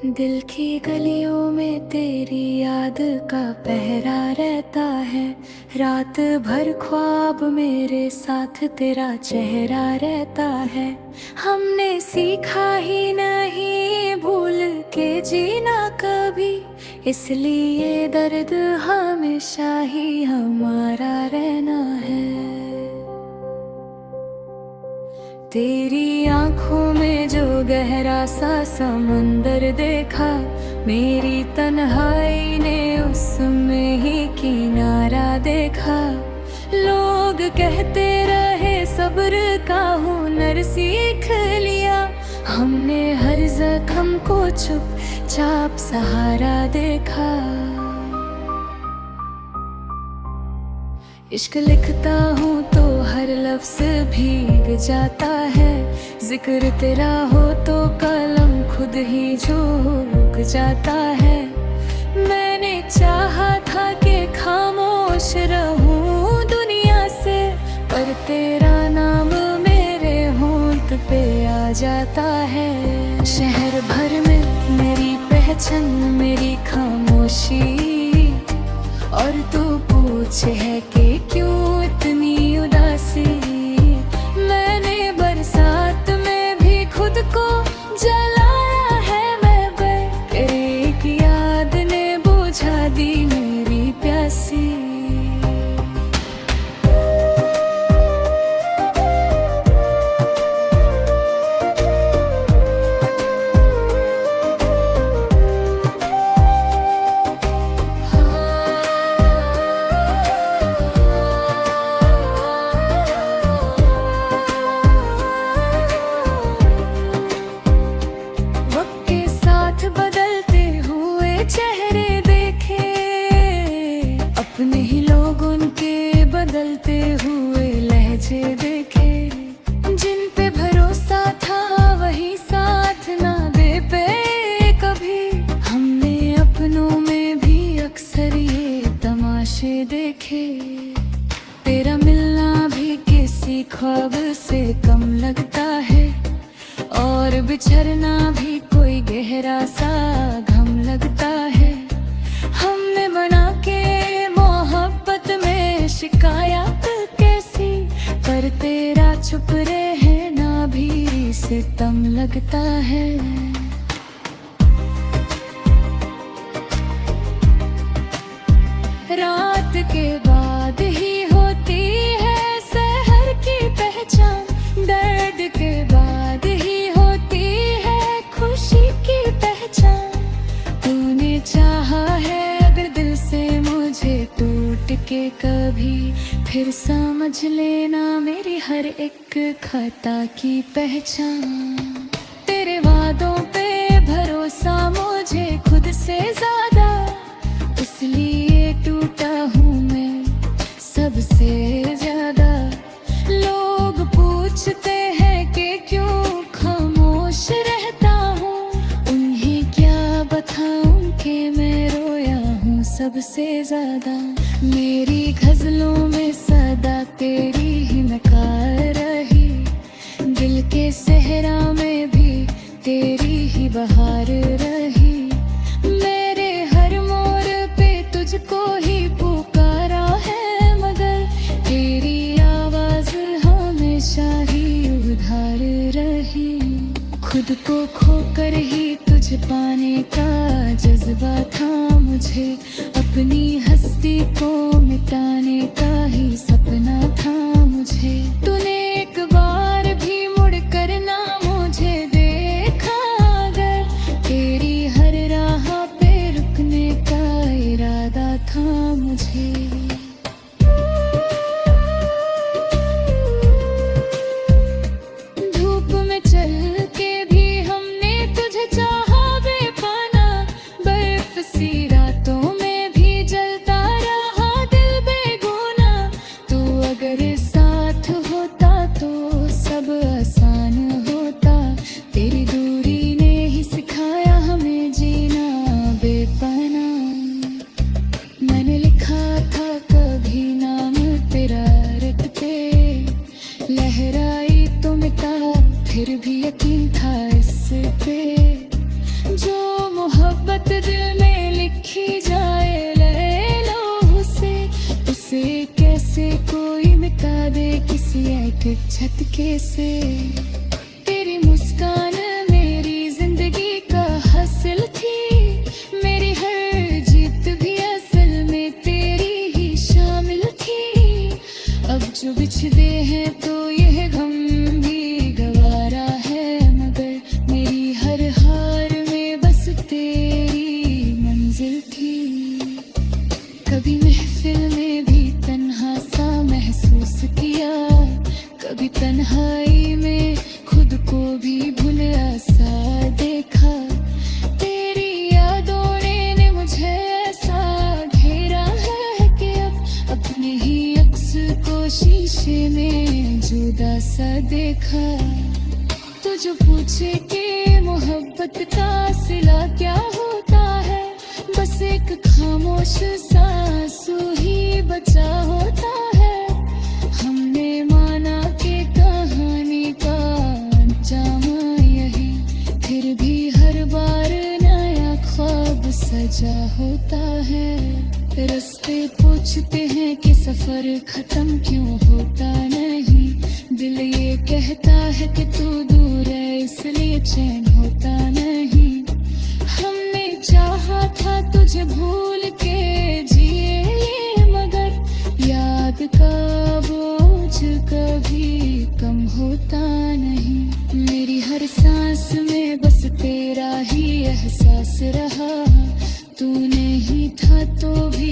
दिल की गलियों में तेरी याद का पहरा रहता है। रात भर ख्वाब मेरे साथ तेरा चेहरा रहता है। हमने सीखा ही नहीं भूल के जीना कभी, इसलिए दर्द हमेशा ही हमारा रहना है। तेरी आंखों में जो गहरा सा समंदर देखा, मेरी तन्हाई ने उसमें ही किनारा देखा। लोग कहते रहे सब्र का हुनर सीख लिया, हमने हर जख्म को चुपचाप सहारा देखा। इश्क लिखता हूँ तो हर लफ्ज़ भीग जाता है, जिक्र तेरा हो तो कलम खुद ही झुक जाता है। मैंने चाहा था कि खामोश रहूँ दुनिया से, पर तेरा नाम मेरे होंठ पे आ जाता है। शहर भर में मेरी पहचान मेरी खामोशी, और तू पूछे है कि क्यों इतनी उदासी। मैंने बरसात में भी खुद को जलाया है, मैं तेरी एक याद ने बुझा दी मेरी प्यासी। अपने ही लोग उनके बदलते हुए लहजे देखे, जिन पे भरोसा था वही साथ ना दे पे कभी। हमने अपनों में भी अक्सर ये तमाशे देखे, तेरा मिलना भी किसी ख्वाब से कम लगता है, और बिछड़ना भी कोई गहरा सा गम लगता है। हमने बना के मोहब्बत में शिकायत कैसी, पर तेरा चुप रहना भी सितम लगता है। रात के बाद ही होती है सहर की पहचान, दर्द के बाद ही होती है खुशी की पहचान। तूने चाहा है अगर दिल से मुझे टूट के कभी, फिर समझ लेना मेरी हर एक खता की पहचान। तेरे वादों पे भरोसा मुझे खुद से ज्यादा, इसलिए टूटा हूँ मैं सबसे ज्यादा। लोग पूछते हैं कि क्यों खामोश रहता हूँ, उन्हें क्या बताऊं कि मैं रोया हूँ सबसे ज्यादा। मेरी गजलों में सदा तेरी ही नकार रही, दिल के सहरा में भी तेरी ही बहार रही। मेरे हर मोड़ पे तुझको ही पुकारा है, मगर तेरी आवाज हमेशा ही उधार रही। खुद को खोकर ही तुझ पाने का जज्बा था मुझे, अपनी हस्ती को मिटाने का ही सपना था मुझे। तूने एक बार भी मुड़ कर ना मुझे देखा, अगर तेरी हर राह पे रुकने का इरादा था मुझे। धूप में चल के भी हमने तुझे चाहा बेपना, बर्फ सी रातों में भी जलता रहा दिल बेगुना। तू अगर साथ होता तो सब आसान होता, तेरी दूरी ने ही सिखाया हमें जीना बेपना। मैंने लिखा था धोखे से। तेरी मुस्कान मेरी जिंदगी का हासिल थी, मेरी हर जीत भी असल में तेरी ही शामिल थी। अब जो बिछड़े हैं तो यह गम भी गवारा है, मगर मेरी हर हार में बस तेरी मंजिल थी। कभी महफिल में भी तन्हा सा महसूस किया, कभी तन्हाई में खुद को भी भुला सा देखा। तेरी यादों ने मुझे ऐसा घेरा है कि अब अपने ही अक्स को शीशे में जुदा सा देखा। तो जो पूछे कि मोहब्बत का सिला क्या होता है, बस एक खामोश सांसू ही बचा होता है। हमने माना कि कहानी का अंजाम यही, फिर भी हर बार नया ख्वाब सजा होता है। रास्ते पूछते हैं कि सफर खत्म क्यों होता नहीं, दिल ये कहता है कि तू दूर है इसलिए चैन होता नहीं। हमने चाहा था तुझे भूल के जिए, मगर याद का बोझ कभी कम होता नहीं। मेरी हर सांस में बस तेरा ही एहसास रहा, तू नहीं था तो भी